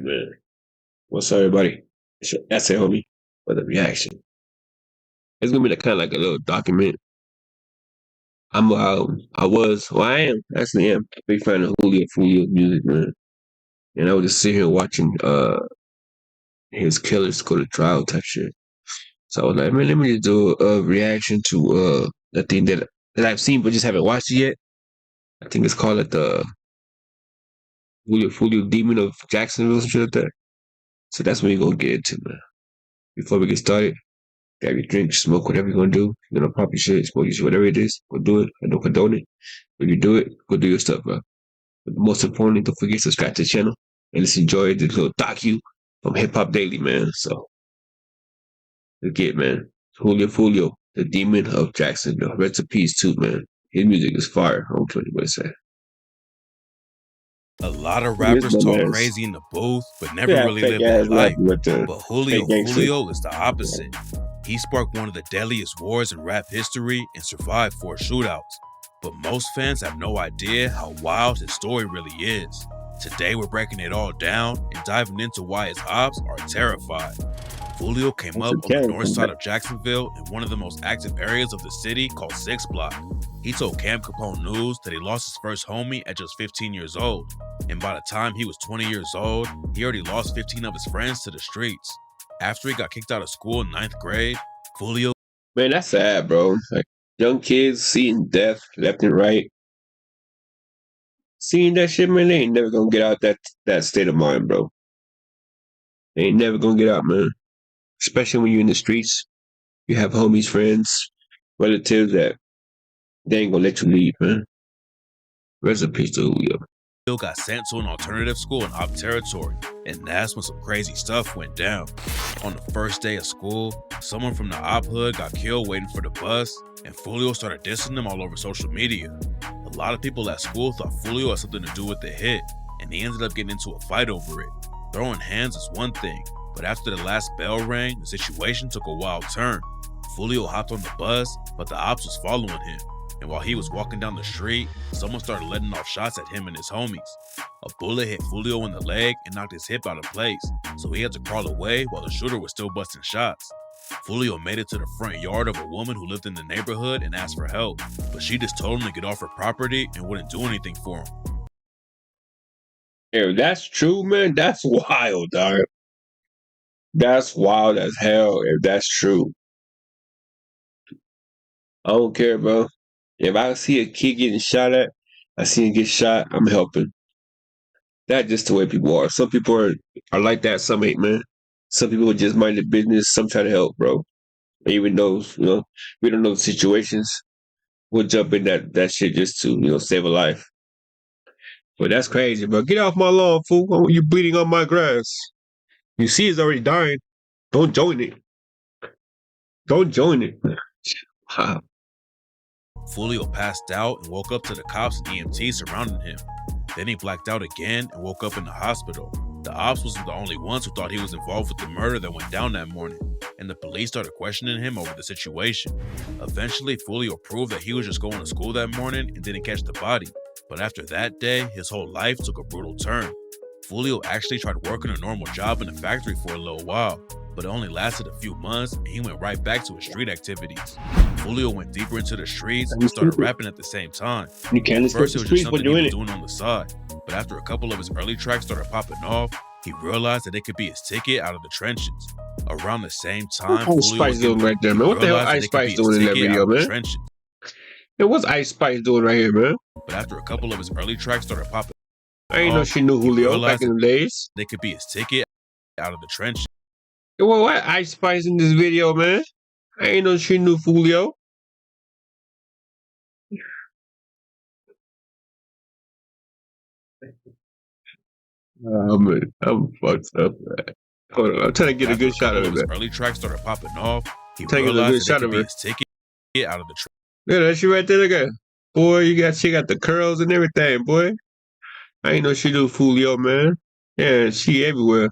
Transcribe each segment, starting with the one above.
Alright, man. What's up, everybody? It's your Esse, homie, for the reaction. It's gonna be kind of like a little document. I am, actually am a big fan of Julio Foolio music, man. And I was just sitting here watching his killers go to trial type shit. So I was like, man, let me just do a reaction to the thing that I've seen but just haven't watched it yet. I think it's called the Julio Foolio Demon of Jacksonville, some shit like that. So that's what we're gonna get into, man. Before we get started, grab your drink, smoke, whatever you're gonna do. You're gonna pop your shit, smoke your shit, whatever it is, go do it. I don't condone it. When you do it, go do your stuff, bro. But most importantly, don't forget to subscribe to the channel and let's enjoy this little docu from Hip Hop Daily, man. So let's get, man. Julio Foolio, the Demon of Jacksonville. Rest in peace too, man. His music is fire. I don't care what you say. A lot of rappers talk crazy in the booth, but never really live their life. But Julio Foolio is the opposite. He sparked one of the deadliest wars in rap history and survived 4 shootouts. But most fans have no idea how wild his story really is. Today we're breaking it all down and diving into why his ops are terrified. Foolio came up on the north side of Jacksonville in one of the most active areas of the city called 6 Block. He told Camp Capone News that he lost his first homie at just 15 years old. And by the time he was 20 years old, he already lost 15 of his friends to the streets. After he got kicked out of school in 9th grade, Foolio... Man, that's sad, bro. Like, young kids seeing death left and right. Seeing that shit, man, they ain't never gonna get out that state of mind, bro. They ain't never gonna get out, man. Especially when you're in the streets. You have homies, friends, relatives that they ain't gonna let you leave, man. Rest in peace to Julio. Julio got sent to an alternative school in op territory, and that's when some crazy stuff went down. On the first day of school, someone from the op hood got killed waiting for the bus, and Foolio started dissing them all over social media. A lot of people at school thought Foolio had something to do with the hit, and he ended up getting into a fight over it. Throwing hands is one thing, but after the last bell rang, the situation took a wild turn. Foolio hopped on the bus, but the ops was following him. And while he was walking down the street, someone started letting off shots at him and his homies. A bullet hit Foolio in the leg and knocked his hip out of place, so he had to crawl away while the shooter was still busting shots. Foolio made it to the front yard of a woman who lived in the neighborhood and asked for help, but she just told him to get off her property and wouldn't do anything for him. If that's true, man, that's wild, dog. That's wild as hell if that's true. I don't care, bro. If I see a kid getting shot at, I see him get shot, I'm helping. That's just the way people are. Some people are like that, some ain't, man. Some people just mind their business, some try to help, bro. Even though, we don't know the situations, we'll jump in that shit just to, save a life. But that's crazy, bro. Get off my lawn, fool. You're bleeding on my grass. You see it's already dying. Don't join it. Don't join it. Wow. Foolio passed out and woke up to the cops and EMTs surrounding him. Then he blacked out again and woke up in the hospital. The ops wasn't the only ones who thought he was involved with the murder that went down that morning, and the police started questioning him over the situation. Eventually, Foolio proved that he was just going to school that morning and didn't catch the body. But after that day, his whole life took a brutal turn. Foolio actually tried working a normal job in a factory for a little while, but it only lasted a few months and he went right back to his street activities. Foolio went deeper into the streets and started rapping at the same time. You can't First, it was just something he was doing on the side, but after a couple of his early tracks started popping off, he realized that it could be his ticket out of the trenches. Around the same time, Foolio was doing right there, man. What the hell Ice Spice doing in that video, man? Hey, what's Ice Spice doing right here, man? But after a couple of his early tracks started popping I ain't know she knew Julio back in the days. They could be his ticket out of the trenches. Well, what Ice Spice in this video, man? I ain't know she knew Julio. Oh, man, I'm fucked up, man. Hold on, I'm trying to get a good shot of it, man. Early tracks started popping off. He trying to get a good shot of it. His ticket out of the trenches. Yeah, that shit right there, look at. Boy, she got the curls and everything, boy. I ain't know she knew Julio, man. Yeah, she everywhere.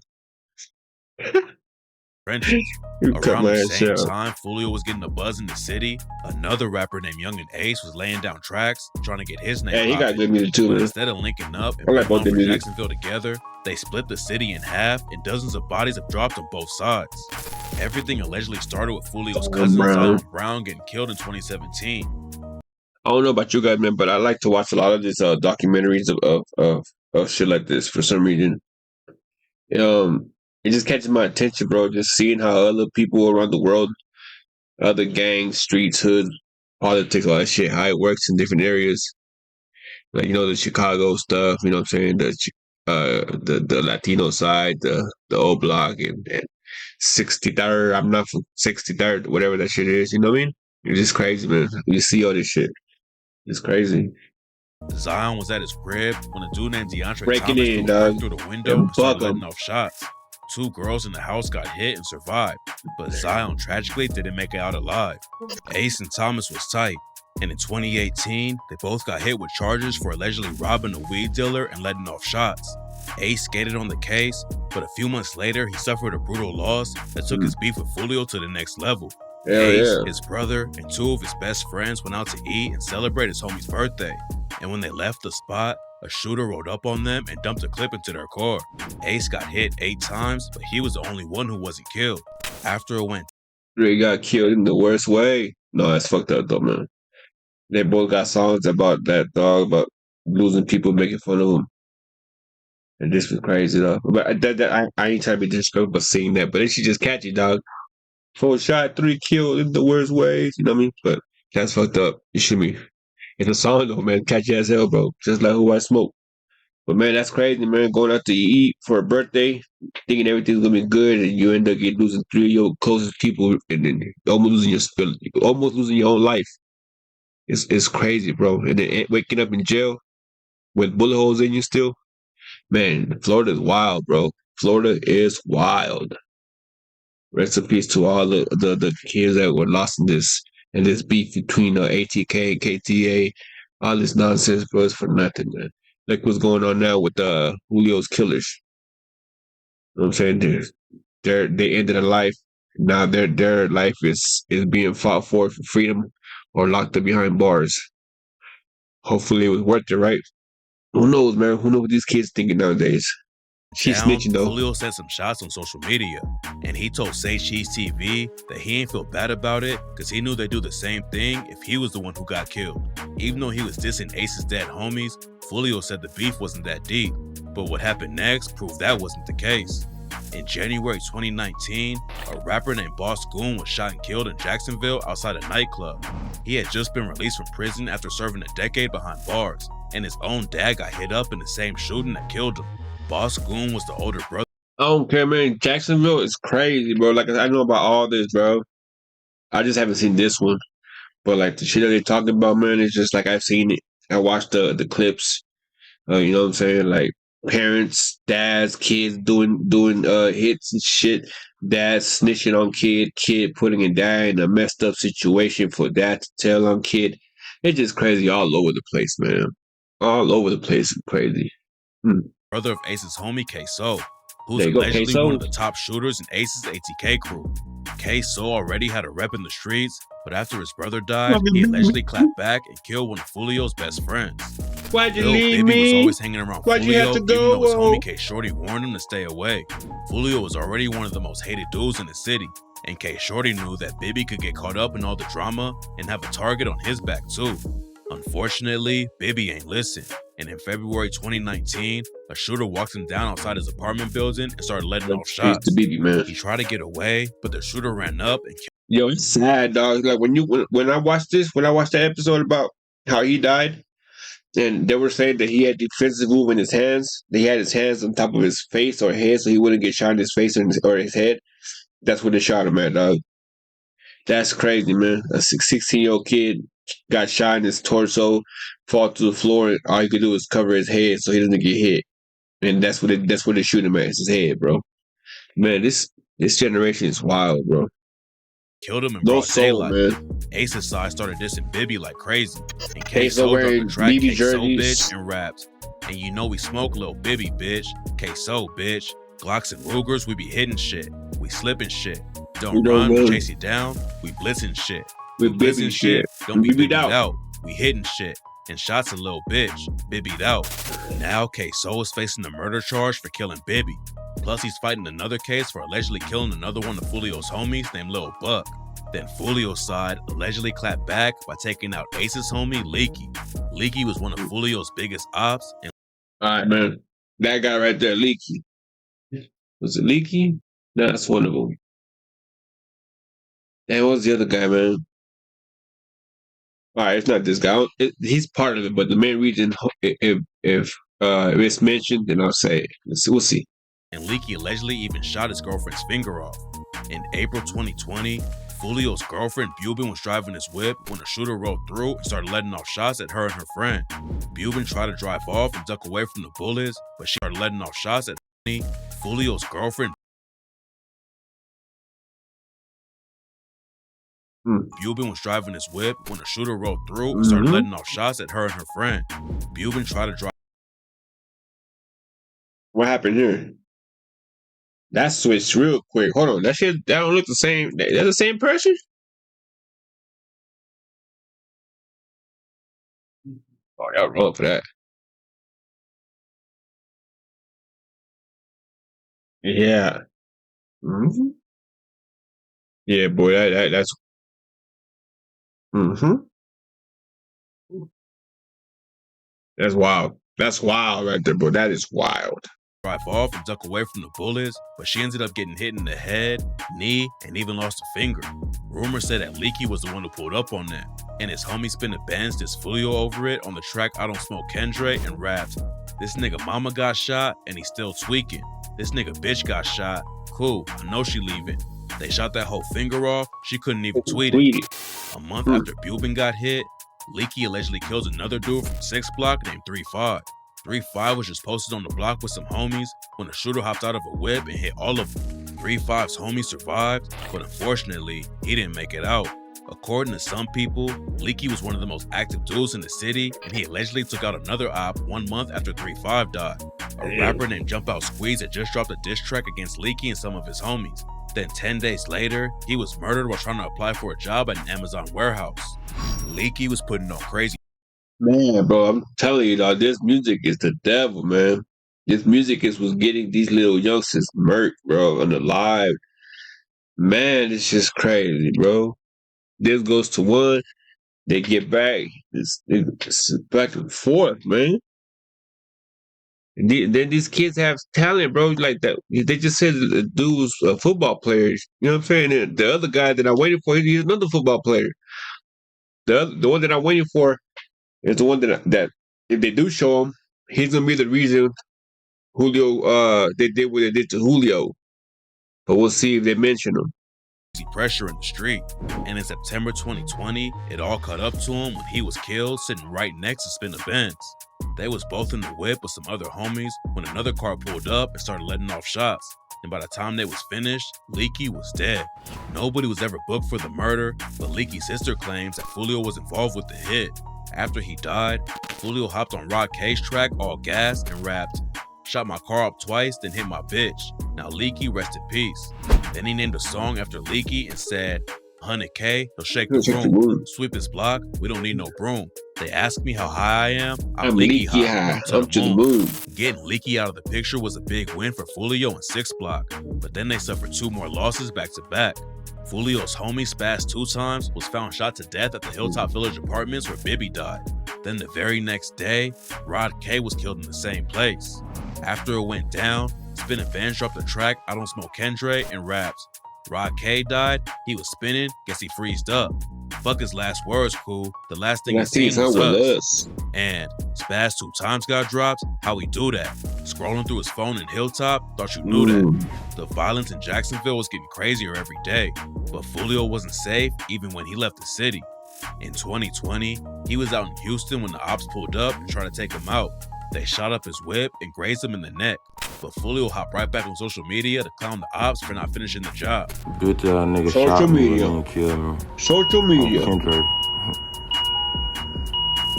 Trenches. Around the same time Foolio was getting a buzz in the city, another rapper named Young and Esse was laying down tracks, trying to get his name. Yeah, he got good music too, man. Instead of linking up and putting Jacksonville together, They split the city in half, and dozens of bodies have dropped on both sides. Everything allegedly started with Foolio's cousin Brown. Zion Brown getting killed in 2017. I don't know about you guys, man, but I like to watch a lot of these documentaries of shit like this for some reason. It just catches my attention, bro. Just seeing how other people around the world, other gangs, streets, hoods, politics, all that shit, how it works in different areas. Like, the Chicago stuff, you know what I'm saying? The Latino side, the O Block and 63rd, I'm not from 63rd, whatever that shit is, you know what I mean? It's just crazy, man. You see all this shit. It's crazy. Zion was at his crib when a dude named DeAndre Breaking Thomas in, threw a brick dog. through the window And and started buck 'em. letting off shots. 2 girls in the house got hit and survived, but Zion tragically didn't make it out alive. Esse and Thomas was tight, and in 2018, they both got hit with charges for allegedly robbing a weed dealer and letting off shots. Esse skated on the case, but a few months later, he suffered a brutal loss that took his beef with Foolio to the next level. Hell Esse, yeah. his brother, and 2 of his best friends went out to eat and celebrate his homie's birthday. And when they left the spot, a shooter rolled up on them and dumped a clip into their car. Esse got hit 8 times, but he was the only one who wasn't killed. After it went They got killed in the worst way. No, that's fucked up though, man. They both got songs about that, dog, about losing people, making fun of them. And this was crazy, though. But I ain't trying to be disrespectful, but seeing that. But it should just catch you, dog. 4 shot, 3 killed in the worst ways. You know what I mean? But that's fucked up. You should be. It's a song, though, man. Catchy as hell, bro. Just like Who I Smoke. But, man, that's crazy, man. Going out to eat for a birthday, thinking everything's going to be good, and you end up losing 3 of your closest people, and then almost losing your own life. It's crazy, bro. And then waking up in jail with bullet holes in you still. Man, Florida is wild, bro. Florida is wild. Rest in peace to all the kids that were lost in this beef between ATK and KTA. All this nonsense, bro, is for nothing, man. Like what's going on now with Julio's killers. You know what I'm saying? They ended a life. Now their life is being fought for freedom or locked up behind bars. Hopefully it was worth it, right? Who knows, man? Who knows what these kids thinking nowadays? She's down, snitching, though. Julio sent some shots on social media, and he told tjis TV that he ain't feel bad about it because he knew they'd do the same thing if he was the one who got killed. Even though he was dissing Ace's dead homies, Foolio said the beef wasn't that deep, but what happened next proved that wasn't the case. In January 2019, a rapper named Boss Goon was shot and killed in Jacksonville outside a nightclub. He had just been released from prison after serving a decade behind bars, and his own dad got hit up in the same shooting that killed him. Boss Goon was the older brother. I don't care, man. Jacksonville is crazy, bro. Like, I know about all this, bro. I just haven't seen this one. But, like, the shit that they talking about, man, it's just like I've seen it. I watched the clips. You know what I'm saying? Like, parents, dads, kids doing hits and shit. Dad snitching on kid putting it down in a messed up situation for dad to tell on kid. It's just crazy all over the place, man. All over the place. It's crazy. Brother of Ace's homie, K-So, who's There you go, allegedly K-So. one of the top shooters in Ace's ATK crew. K-So already had a rep in the streets, but after his brother died, he allegedly clapped back and killed one of Foolio's best friends. Why'd you Lil leave Bibby was me? always hanging around Why'd you have Foolio, to even go? though his homie K-Shorty warned him to stay away. Foolio was already one of the most hated dudes in the city, and K-Shorty knew that Bibby could get caught up in all the drama and have a target on his back too. Unfortunately, Bibby ain't listen, and in February 2019, a shooter walked him down outside his apartment building and started letting off shots. To Bibby, man. He tried to get away, but the shooter ran up and killed. Yo, it's sad, dog. Like when I watched that episode about how he died, and they were saying that he had defensive move in his hands. That he had his hands on top of his face or head, so he wouldn't get shot in his face or his head. That's what they shot him at, dog. That's crazy, man. A 16-year-old kid got shot in his torso, fall to the floor, and all he could do is cover his head so he doesn't get hit. And that's what they shoot him at, is his head, bro. Man, this generation is wild, bro. Killed him in No broad soul, daylight. man. Ace's side started dissing Bibby like crazy, and K-So K-So wearing dropped the track BB K-So jerseys. bitch and raps. And you know we smoke Lil Bibby, bitch. K-So, bitch. Glocks and Rugers, we be hitting shit. We slipping shit. Don't We don't run, we run. chase you down. We blitzing shit. We blitzing Bibby shit. Don't be Bibbied bibbied out. out. We hitting shit. And shots a little bitch. Bibbied out. Now K-So is facing a murder charge for killing Bibby. Plus he's fighting another case for allegedly killing another one of Foolio's homies named Lil Buck. Then Foolio's side allegedly clapped back by taking out Ace's homie, Leaky. Leaky was one of Foolio's biggest ops. And Alright, man. That guy right there, Leaky. Was it Leaky? No, that's one of them. And what was the other guy, man? Alright, it's not this guy. He's part of it, but the main reason, if it's mentioned, then I'll say it. We'll see. And Leaky allegedly even shot his girlfriend's finger off. In April 2020, Foolio's girlfriend Bubin was driving his whip when a shooter rolled through and started letting off shots at her and her friend. Bubin tried to drive off and duck away from the bullets, but she started letting off shots at Foolio's girlfriend. Bubin was driving his whip when a shooter rolled through and started letting off shots at her and her friend. Bubin tried to drive. What happened here? That switched real quick. Hold on. That don't look the same. That's the same person? Oh, y'all wrong for that. Yeah. Yeah, boy, that's That's wild. That's wild right there, bro. That is wild. Drive off and duck away from the bullets, but she ended up getting hit in the head, knee, and even lost a finger. Rumors said that Leaky was the one who pulled up on that, and his homie spin a Benz dissed Foolio over it on the track I Don't Smoke Kendre and rapped, "This nigga mama got shot and he's still tweaking. This nigga bitch got shot. Cool, I know she leaving. They shot that whole finger off, she couldn't even tweet it." A month after Bubin got hit, Leaky allegedly kills another dude from 6th block named 3-5. 3-5 was just posted on the block with some homies when a shooter hopped out of a whip and hit all of them. 3-5's homie survived, but unfortunately, he didn't make it out. According to some people, Leaky was one of the most active dudes in the city, and he allegedly took out another op 1 month after 3-5 died. A rapper named Jump Out Squeeze had just dropped a diss track against Leaky and some of his homies. Then 10 days later, he was murdered while trying to apply for a job at an Amazon warehouse. Leaky was putting on crazy. Man, bro, I'm telling you, dog, this music is the devil, man. This music was getting these little youngsters murked, bro, on the live. Man, it's just crazy, bro. This goes to one, they get back. It's back and forth, man. And then these kids have talent, bro. Like that, they just said the dude was a football player. You know what I'm saying? And the other guy that I waited for, he's another football player. The one that I'm waiting for is the one that if they do show him, he's gonna be the reason Julio they did what they did to Julio. But we'll see if they mention him. Pressure in the street, and in September 2020, it all caught up to him when he was killed sitting right next to Spin the Benz. They was both in the whip with some other homies when another car pulled up and started letting off shots. And by the time they was finished, Leaky was dead. Nobody was ever booked for the murder, but Leaky's sister claims that Foolio was involved with the hit. After he died, Foolio hopped on Rod K's track all gas and rapped, "Shot my car up twice, then hit my bitch. Now Leaky, rest in peace." Then he named a song after Leaky and said, "100K, he'll shake the room. Sweep his block, we don't need no broom. They ask me how high I am, I'm Leaky high, up to the moon." Getting Leaky out of the picture was a big win for Foolio and 6th block, but then they suffered 2 more losses back to back. Foolio's homie Spaz 2 times was found shot to death at the Hilltop Village apartments where Bibby died. Then the very next day, Rod K was killed in the same place. After it went down, Spin a Benz dropped the track I Don't Smoke Kendre and raps, "Rod K died, he was spinning, guess he freezed up. Fuck his last words, cool. The last thing he seen was us." And Spaz 2 times got dropped, how he do that? Scrolling through his phone in Hilltop, thought you knew that. The violence in Jacksonville was getting crazier every day, but Foolio wasn't safe even when he left the city. In 2020, he was out in Houston when the ops pulled up and tried to take him out. They shot up his whip and grazed him in the neck, but Foolio hopped right back on social media to clown the ops for not finishing the job. Good nigga Social shot media. me and killed me. Social media. Kendrick.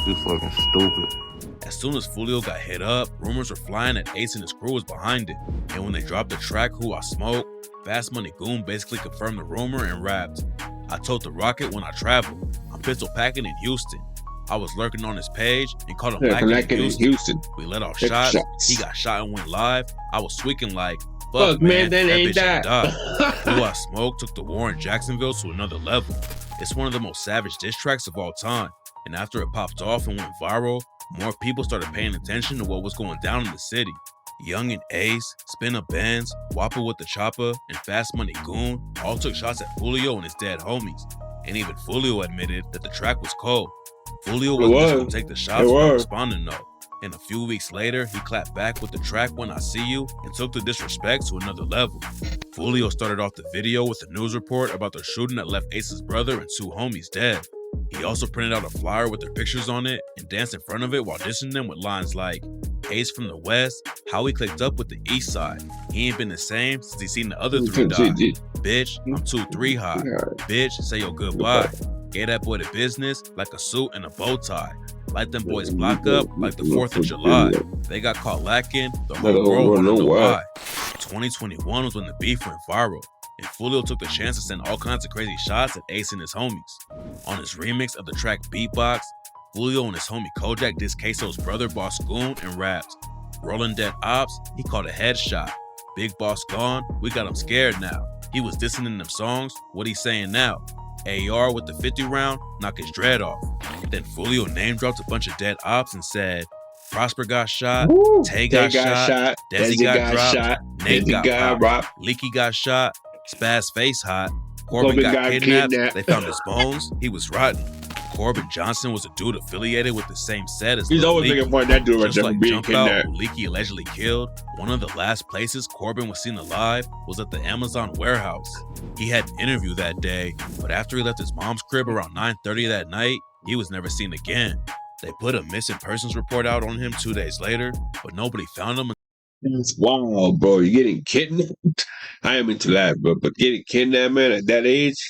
You fucking stupid. As soon as Foolio got hit up, rumors were flying that Esse and his crew was behind it. And when they dropped the track Who I Smoke, Fast Money Goon basically confirmed the rumor and rapped, "I told the rocket when I travel. I'm pistol packing in Houston. I was lurking on his page and caught him Yeah, lacking in lacking in Houston. Houston. We let off Take shots. shots. He got shot and went live. I was tweaking like, Fuck, man, that that ain't bitch ain't that. died. Blue Eye Smoke took the war in Jacksonville to another level. It's one of the most savage diss tracks of all time. And after it popped off and went viral, more people started paying attention to what was going down in the city. Young and Ace, Spin a Benz, Whopper with the Chopper, and Fast Money Goon all took shots at Foolio and his dead homies. And even Foolio admitted that the track was cold. Foolio wasn't just gonna take the shots without responding though. And a few weeks later, he clapped back with the track When I See You and took the disrespect to another level. Foolio started off the video with a news report about the shooting that left Ace's brother and 2 homies dead. He also printed out a flyer with their pictures on it and danced in front of it while dissing them with lines like, Ace from the West, how he clicked up with the East Side. He ain't been the same since he seen the other 3 die. Bitch, I'm 2-3 high. Bitch, say your goodbye. Gave that boy the business like a suit and a bow tie. Light them boys block up like the 4th of July. They got caught lacking, the whole world wanna know why. 2021 was when the beef went viral, and Foolio took the chance to send all kinds of crazy shots at Ace and his homies. On his remix of the track Beatbox, Foolio and his homie Kojak dissed Queso's brother Boss Goon and raps. Rolling dead ops, he called a headshot. Big Boss gone, we got him scared now. He was dissing in them songs, what he saying now? AR with the 50 round, knock his dread off. Then Foolio name dropped a bunch of dead ops and said, Prosper got shot, Tay got shot, Desi got dropped, Nate got popped, Leaky got shot, Spaz face hot, Corbin got kidnapped, they found his bones, he was rotten. Corbin Johnson was a dude affiliated with the same set as He's always making fun of that dude right there for being kidnapped. Who Leaky allegedly killed, one of the last places Corbin was seen alive was at the Amazon warehouse. He had an interview that day, but after he left his mom's crib around 9:30 that night, he was never seen again. They put a missing persons report out on him 2 days later, but nobody found him. It's wild, bro. You're getting kidnapped. I am into that, bro, but getting kidnapped, man, at that age,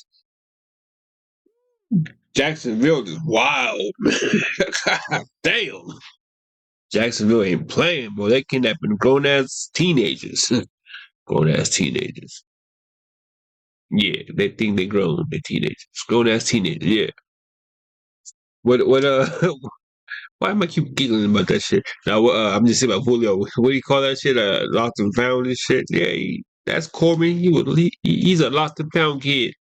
Jacksonville is wild, man. God damn. Jacksonville ain't playing, bro. They kidnapping grown-ass teenagers. Grown-ass teenagers. Yeah, they think they grown. They teenagers. Grown-ass teenagers, yeah. What, why am I keep giggling about that shit? Now, I'm just saying about Julio. What do you call that shit? Lost and found and shit? Yeah, that's Corbin. He's a lost and found kid.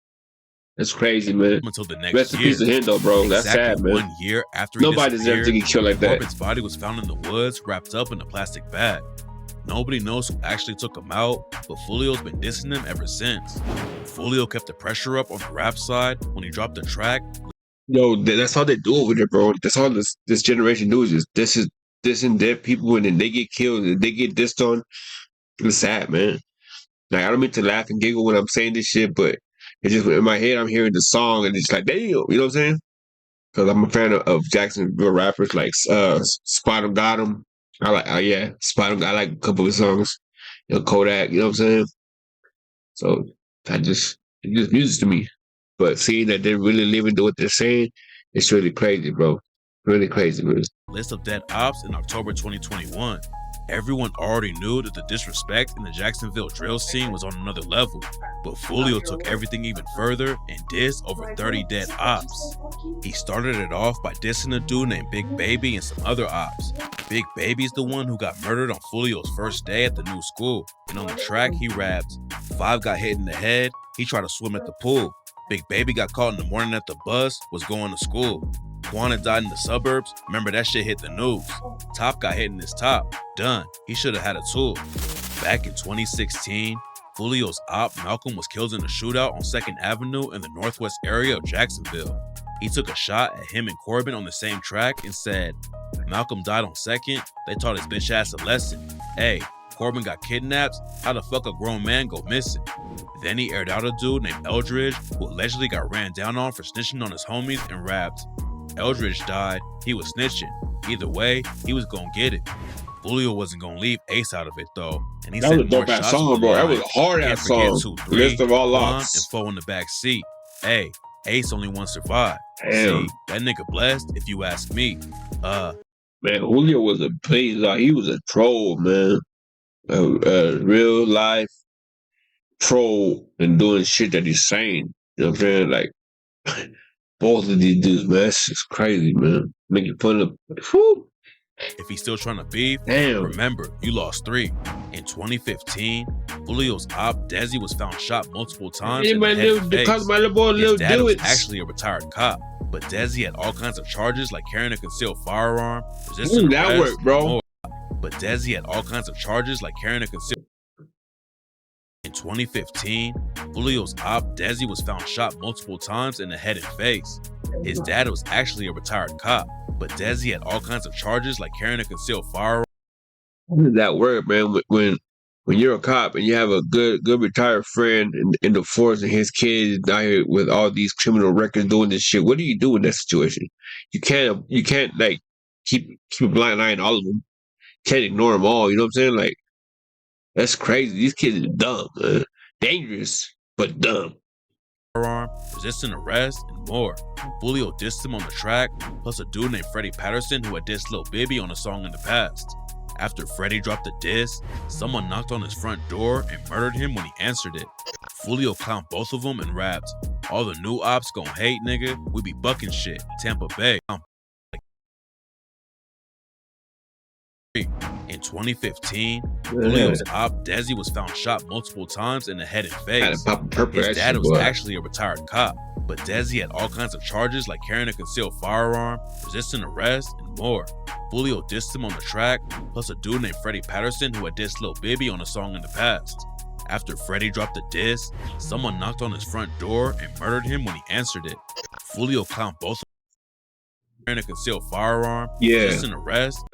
That's crazy, man. Until the next Rest in peace to him, though, bro. That's sad, man. 1 year after he nobody deserves to get killed like that. Corbin's body was found in the woods, wrapped up in a plastic bag. Nobody knows who actually took him out, but Foolio's been dissing him ever since. Foolio kept the pressure up on the rap side when he dropped the track. Yo, that's all they do over there, bro. That's all this generation do is dissing dead people, and then they get killed and they get dissed on. It's sad, man. Like, I don't mean to laugh and giggle when I'm saying this shit, but it's just in my head I'm hearing the song and it's like, damn, you know what I'm saying? Because I'm a fan of Jacksonville rappers like Spot Got 'em. I like, yeah, Spot I like a couple of his songs. You know, Kodak, you know what I'm saying? So it's just music to me. But seeing that they're really living to what they're saying, it's really crazy, bro. Really crazy, man. List of dead ops in October 2021. Everyone already knew that the disrespect in the Jacksonville drill scene was on another level, but Foolio took everything even further and dissed over 30 dead ops. He started it off by dissing a dude named Big Baby and some other ops. Big Baby's the one who got murdered on Foolio's first day at the new school, and on the track he raps, 5 got hit in the head, he tried to swim at the pool. Big Baby got caught in the morning at the bus, was going to school. Quanah died in the suburbs, remember that shit hit the news. Top got hit in his top, done, he should've had a tool. Back in 2016, Foolio's op Malcolm was killed in a shootout on 2nd Avenue in the northwest area of Jacksonville. He took a shot at him and Corbin on the same track and said, Malcolm died on 2nd, they taught his bitch ass a lesson. Hey, Corbin got kidnapped, how the fuck a grown man go missing? Then he aired out a dude named Eldridge who allegedly got ran down on for snitching on his homies and rapped, Eldridge died, he was snitching. Either way, he was gonna get it. Foolio wasn't gonna leave Ace out of it though, and he said more shots song, bro. That was a hard ass song. 2, 3, List of all lots and 4 in the back seat. Hey, Ace only one survived. Damn. See, that nigga blessed if you ask me. Man, Julio was a he was a troll, man. A real life troll and doing shit that he's saying. You know what I'm saying? Like, both of these dudes, man. That's just crazy, man. Making fun of. Whew. If he's still trying to beef, Damn. remember, you lost 3. In 2015, Julio's op, Desi, was found shot multiple times in the head and face. Because my little boy, His little dad was dudes. actually a retired cop, but Desi had all kinds of charges like carrying a concealed firearm, resisting that arrest, worked, bro. and more. But Desi had all kinds of charges like carrying a concealed. In 2015, Julio's op, Desi, was found shot multiple times in the head and face. His dad was actually a retired cop, but Desi had all kinds of charges like carrying a concealed firearm. How does that work, man? When you're a cop and you have a good retired friend in the force and his kids out here with all these criminal records doing this shit, what do you do in that situation? You can't like keep a blind eye on all of them. Can't ignore them all. You know what I'm saying? Like, that's crazy. These kids are dumb, man. Dangerous, but dumb. Firearm, resisting arrest, and more. Foolio dissed him on the track, plus a dude named Freddie Patterson who had dissed Lil Bibby on a song in the past. After Freddie dropped the diss, someone knocked on his front door and murdered him when he answered it. Foolio clowned both of them and rapped, "All the new ops gon' hate, nigga. We be bucking shit. Tampa Bay." In 2015, Julio's op, Desi, was found shot multiple times in the head and face. His dad was actually a retired cop, but Desi had all kinds of charges like carrying a concealed firearm, resisting arrest, and more. Foolio dissed him on the track, plus a dude named Freddie Patterson who had dissed Lil Bibby on a song in the past. After Freddie dropped the diss, someone knocked on his front door and murdered him when he answered it. Foolio clowned both of them, carrying a concealed firearm, resisting arrest.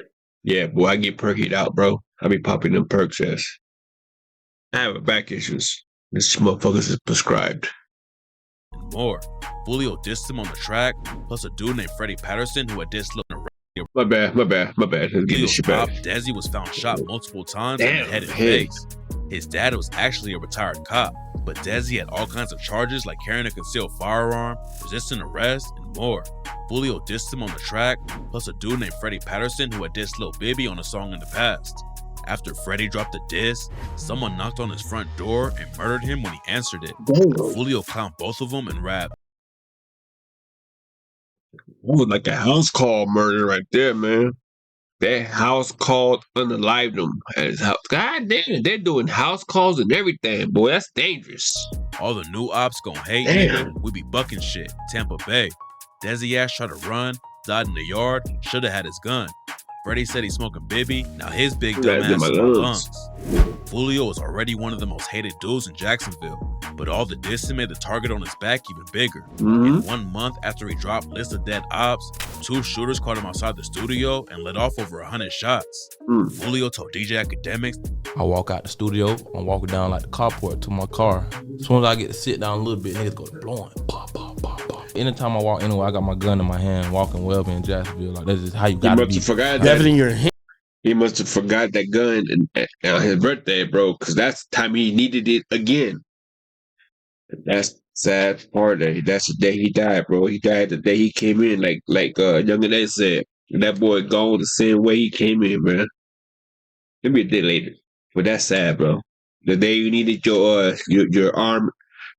Yeah, boy, I get perkied out, bro. I be popping them perks, yes. I have back issues. This motherfuckers is prescribed. And more. Julio dissed him on the track, plus a dude named Freddie Patterson who had dissed Lil. My bad. Let's get this shit back. Desi was found shot multiple times in the head and face. His dad was actually a retired cop, but Desi had all kinds of charges like carrying a concealed firearm, resisting arrest, and more. Foolio dissed him on the track, plus a dude named Freddie Patterson who had dissed Lil Bibby on a song in the past. After Freddie dropped the diss, someone knocked on his front door and murdered him when he answered it. Foolio clowned both of them and rapped. That was like a house call murder right there, man. That house call unalived him at his house. God damn, they're doing house calls and everything, boy. That's dangerous. All the new ops gon' hate, nigga. We be bucking shit. Tampa Bay. Desi ass tried to run, died in the yard, shoulda had his gun. Freddie said he's smoking Bibby, now his big dumb ass is in lungs. Foolio is already one of the most hated dudes in Jacksonville, but all the dissing made the target on his back even bigger. In 1 month after he dropped List of Dead Ops, 2 shooters caught him outside the studio and let off over 100 shots. Foolio told DJ Academics, I walk out the studio, I'm walking down like the carport to my car. As soon as I get to sit down a little bit, niggas go blowing, pop, pop, pop, pop. Anytime I walk anywhere, I got my gun in my hand, walking well in Jacksonville. Like, that's just how you gotta be. Definitely your hand. He must have forgot that gun on his birthday, bro, because that's the time he needed it again. That's the sad part. That's the day he died, bro. He died the day he came in, like Young and Ed said. That boy gone the same way he came in, man. Maybe a day later, but that's sad, bro. The day you needed your arm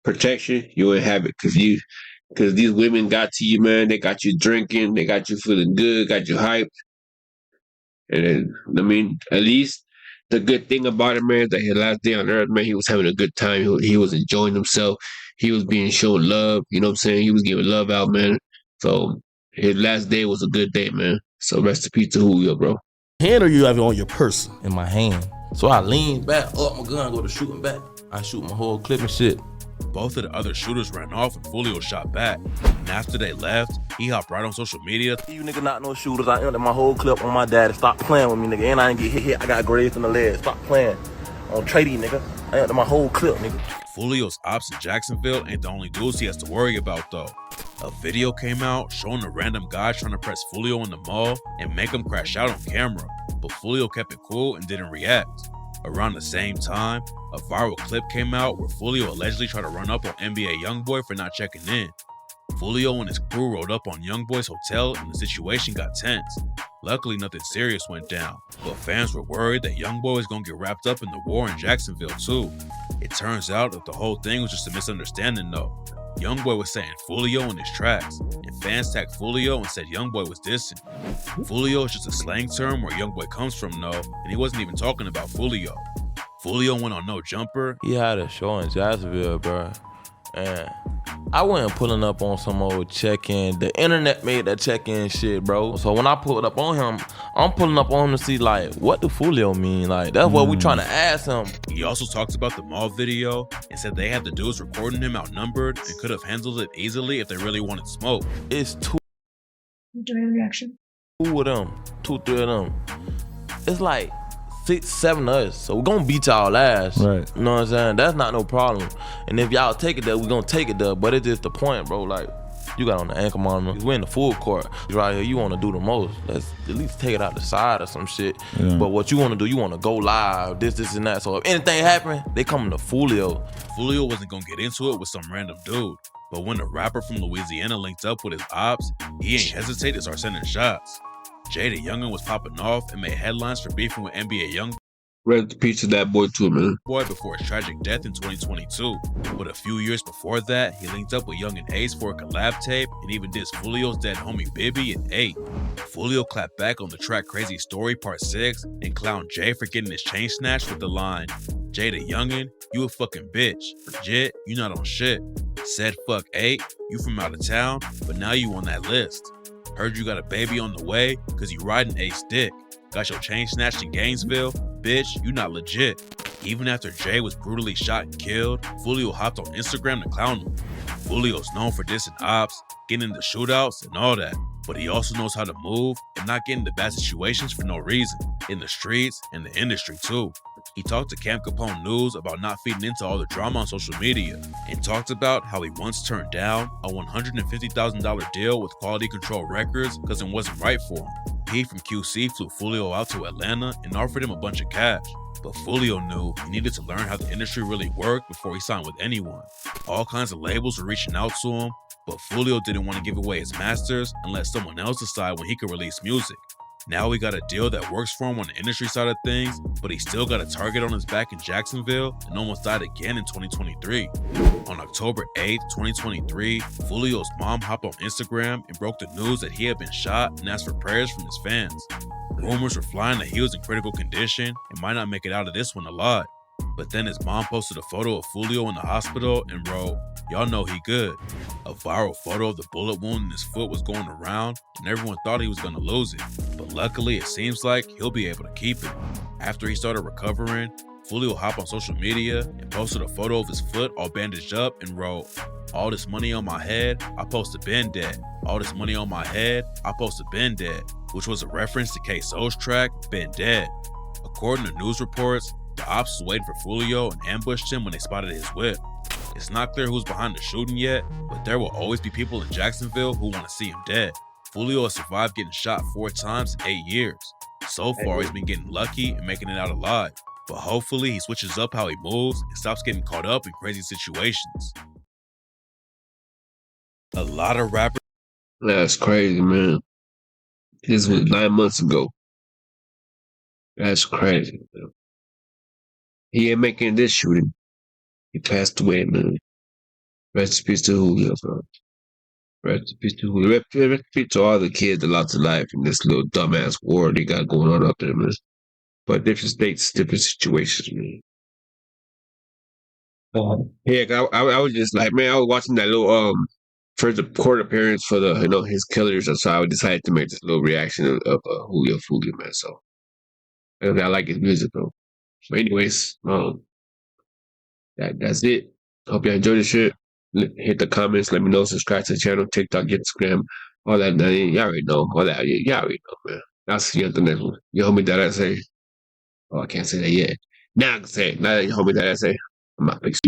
protection, you wouldn't have it because these women got to you, man. They got you drinking, they got you feeling good, got you hyped. And I mean, at least the good thing about it, man, is that his last day on earth, man, he was having a good time. He was enjoying himself. He was being shown love. You know what I'm saying? He was giving love out, man. So his last day was a good day, man. So rest in peace to Julio, bro. Hand or you have it on your purse? In my hand. So I lean back, up my gun, go to shooting back. I shoot my whole clip and shit. Both of the other shooters ran off and Foolio shot back. And after they left, he hopped right on social media. You nigga not no shooters. I emptied my whole clip on my daddy. Stop playing with me, nigga. And I didn't get hit. I got grazed in the leg. Stop playing. On tradie, nigga. I emptied my whole clip, nigga. Foolio's ops in Jacksonville ain't the only dudes he has to worry about, though. A video came out showing a random guy trying to press Foolio in the mall and make him crash out on camera. But Foolio kept it cool and didn't react. Around the same time, a viral clip came out where Foolio allegedly tried to run up on NBA Youngboy for not checking in. Foolio and his crew rode up on Youngboy's hotel and the situation got tense. Luckily, nothing serious went down, but fans were worried that YoungBoy was gonna get wrapped up in the war in Jacksonville too. It turns out that the whole thing was just a misunderstanding though. YoungBoy was saying Foolio in his tracks, and fans tagged Foolio and said YoungBoy was dissing. Foolio is just a slang term where YoungBoy comes from though, and he wasn't even talking about Foolio. Foolio went on No Jumper. He had a show in Jacksonville, bro. And I wasn't pulling up on some old check-in. The internet made that check-in shit, bro. So when I pulled up on him, I'm pulling up on him to see, like, what do Foolio mean? Like, that's what we trying to ask him. He also talked about the mall video and said they had the dudes recording him outnumbered and could have handled it easily if they really wanted smoke. It's two reaction. of them, 2, 3 of them. It's like 6, 7 of us, so we're gonna beat y'all ass. Right. You know what I'm saying? That's not no problem. And if y'all take it there, we gonna take it there. But it's just the point, bro. Like, you got on the ankle monitor. We're in the full court. Right here, you wanna do the most. Let's at least take it out the side or some shit. Yeah. But what you wanna do, you wanna go live, this, and that. So if anything happen, they coming to Foolio. Foolio wasn't gonna get into it with some random dude. But when the rapper from Louisiana linked up with his ops, he ain't hesitate to start sending shots. Jay the Youngin was popping off and made headlines for beefing with NBA YoungBoy Rest in peace to that boy too, man. before his tragic death in 2022. But a few years before that, he linked up with Young and Ace for a collab tape and even dissed Foolio's dead homie Bibby and 8. Foolio clapped back on the track Crazy Story Part 6 and clowned Jay for getting his chain snatched with the line, "Jay the Youngin, you a fucking bitch. Legit, you not on shit. Said fuck 8, you from out of town, but now you on that list. Heard you got a baby on the way, cause you riding Ace dick. Got your chain snatched in Gainesville, bitch, you not legit." Even after Jay was brutally shot and killed, Foolio hopped on Instagram to clown him. Foolio's known for dissing ops, getting into shootouts and all that, but he also knows how to move and not get into bad situations for no reason, in the streets and the industry too. He talked to Camp Capone News about not feeding into all the drama on social media, and talked about how he once turned down a $150,000 deal with Quality Control Records because it wasn't right for him. P from QC flew Foolio out to Atlanta and offered him a bunch of cash, but Foolio knew he needed to learn how the industry really worked before he signed with anyone. All kinds of labels were reaching out to him, but Foolio didn't want to give away his masters and let someone else decide when he could release music. Now he got a deal that works for him on the industry side of things, but he still got a target on his back in Jacksonville and almost died again in 2023. On October 8th, 2023, Foolio's mom hopped on Instagram and broke the news that he had been shot and asked for prayers from his fans. Rumors were flying that he was in critical condition and might not make it out of this one alive. But then his mom posted a photo of Foolio in the hospital and wrote, "Y'all know he good." A viral photo of the bullet wound in his foot was going around and everyone thought he was gonna lose it. But luckily it seems like he'll be able to keep it. After he started recovering, Foolio hopped on social media and posted a photo of his foot all bandaged up and wrote, "All this money on my head, I supposed to been dead. All this money on my head, I supposed to been dead," which was a reference to K-Soul's track, Been Dead. According to news reports, the ops was waiting for Foolio and ambushed him when they spotted his whip. It's not clear who's behind the shooting yet, but there will always be people in Jacksonville who want to see him dead. Foolio has survived getting shot 4 times in 8 years. So far, he's been getting lucky and making it out alive. But hopefully he switches up how he moves and stops getting caught up in crazy situations. A lot of rappers. That's crazy, man. This was 9 months ago. That's crazy, man. He ain't making this shooting. He passed away, man. Rest in peace to Julio, bro. Rest in peace to Julio. Rest in peace to all the kids that lost their life in this little dumbass war they got going on up there, man. But different states, different situations, man. Yeah, I was just like, man, I was watching that little first court appearance for the his killers, and so I decided to make this little reaction of Julio Foolio, man. So I like his music, though. But anyways, that's it. Hope you enjoyed the shit. Hit the comments, let me know, subscribe to the channel, TikTok, Instagram, all that. Y'all already know all that. Y'all already know, man. I'll see you at the next one. You homie that I say. Oh, I can't say that yet. Now I can say it. Now that you homie that I say, I'm out. Peace.